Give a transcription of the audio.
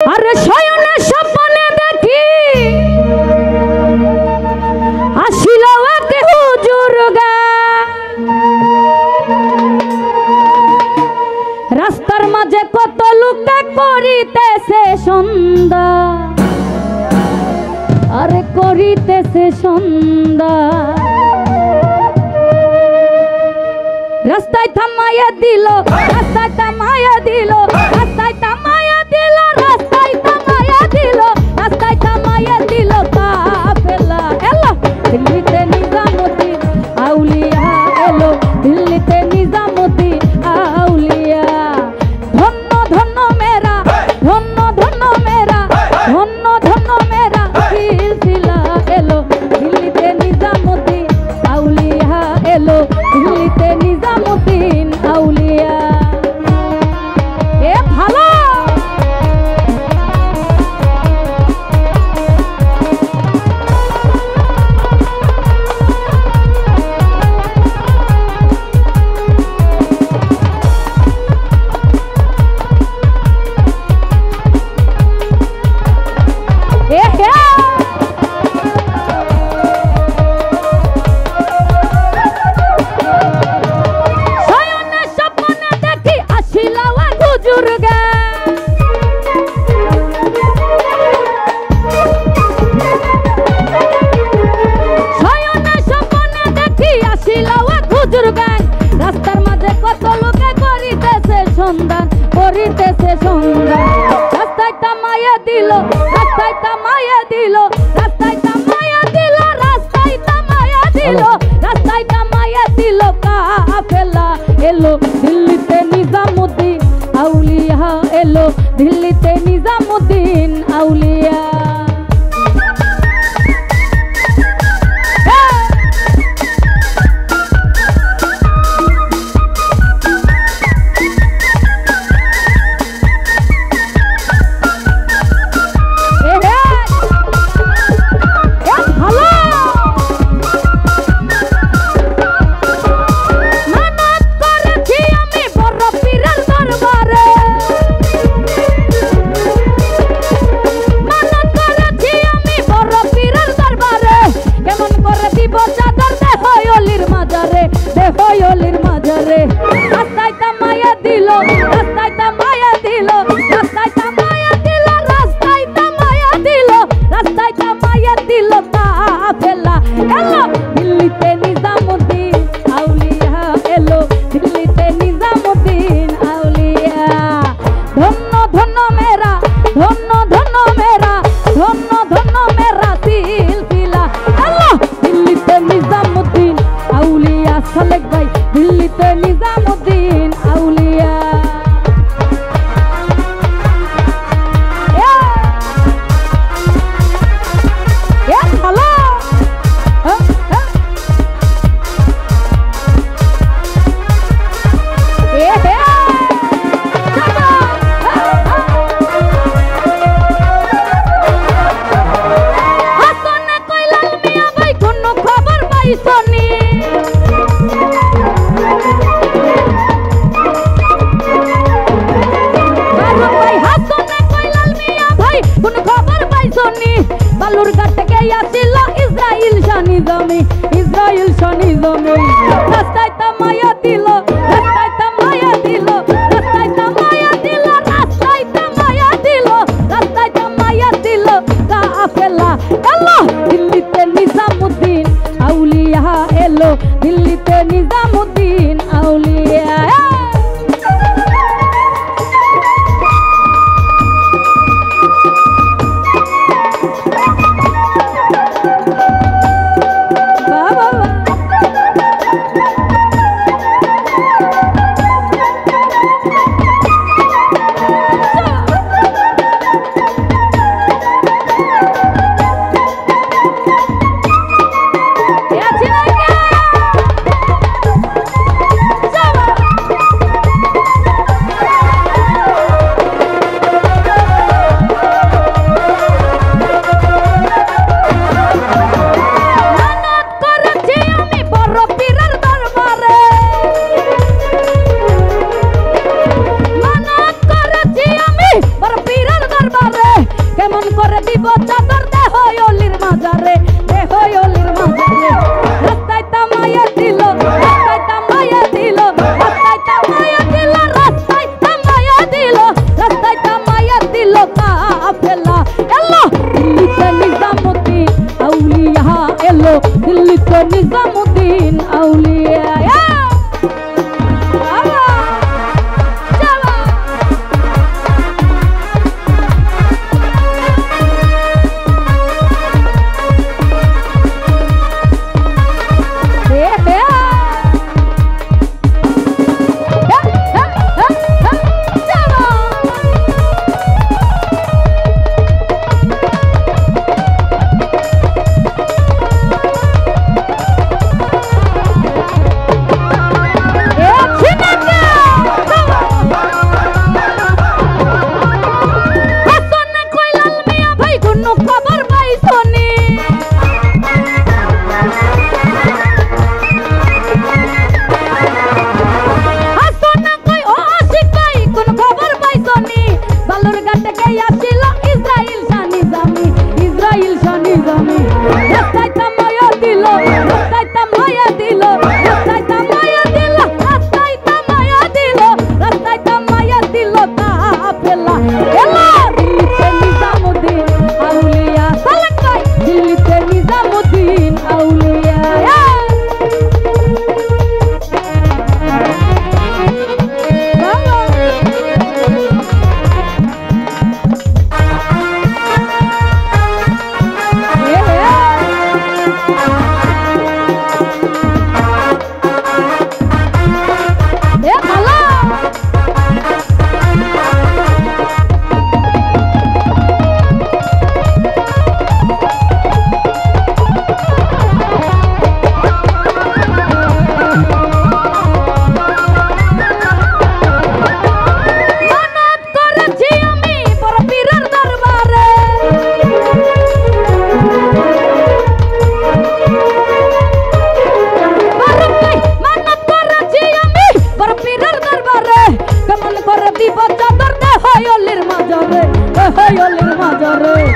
আরে শয়নে স্বপ্নে দেখি আসিল এক হুজুর গা রাস্তার মাঝে কত লোকে করিতেছে সন্ধ্যা আরে করিতেছে সন্ধ্যা রাস্তায় থামাইয়া দিল রাস্তায় থামাইয়া দিল রাস্তায় থামাইয়া দিল রাস্তায় থামাইয়া দিল রাস্তায় থামাইয়া দিল কাফেলা এলো দিল্লিতে নিজামুদ্দিন আউলিয়া এলো দিল্লিতে নিজামুদ্দিন আউলিয়া ধন্য ধন্য মেরা ধন্য ধন্য মেরা ধন্য ধন্য মেরা সিলসিলা এলো দিল্লিতে নিজামুদ্দিন আউলিয়া এলো দিল্লিতে নিজামুদ্দিন আউলিয়া এ ভালো রাস্তার মাঝে কত লোকে করিতেছে সন্ধান করিতেছে সন্ধান রাস্তায় থামাইয়া দিল রাস্তায় থামাইয়া দিল রাস্তায় থামাইয়া দিল রাস্তায় থামাইয়া দিল রাস্তায় থামাইয়া দিল কাফেলা এলো দিল্লিতে নিজামুদ্দিন আউলিয়া এলো দিল্লিতে নিজামুদ্দিন আউলিয়া রাস্তায় থামাইয়া দিল রাস্তায় থামাইয়া দিল রাস্তায় থামাইয়া দিল রাস্তায় থামাইয়া দিল রাস্তায় থামাইয়া দিল কাফেলা এলো দিল্লিতে নিজামুদ্দিন আউলিয়া এলো দিল্লিতে নিজামুদ্দিন আউলিয়া ধন্য ধন্য মেরা ধন্য ধন্য মেরা ধন্য ধন্য মেরা সিলসিলা এলো দিল্লিতে নিজামুদ্দিন আউলিয়া সালেক ভাই দিল্লিতে নিজামুদ্দিন আউলিয়া ভালো হাসনে কইলাল মিয়া ভাই কোন খবর পাইছনি বালুর ঘাট থেকে আসিল ইসরাইল শানি জমি ইসরাইল শানি জমি রাস্তায় থামাইয়া দিল রাস্তায় থামাইয়া দিল রাস্তায় থামাইয়া দিল রাস্তায় থামাইয়া দিল রাস্তায় থামাইয়া দিল কাফেলা এলো দিল্লিতে নিজামুদ্দিন আউলিয়া এলো দিল্লিতে নিজামুদ্দিন আউলিয়া কেমন করে দিব চাদর দেহ অলির মাজারে, দেহ অলির মাজারে। রাস্তায় তামাইয়া দিল, রাস্তায় তামাইয়া দিল, রাস্তায় তামাইয়া দিল, রাস্তায় তামাইয়া দিল, রাস্তায় তামাইয়া দিল কাফেলা। এলো দিল্লিতে নিজামুদ্দিন আউলিয়া, এলো দিল্লিতে নিজামুদ্দিন আউলিয়া। অলির মাজারে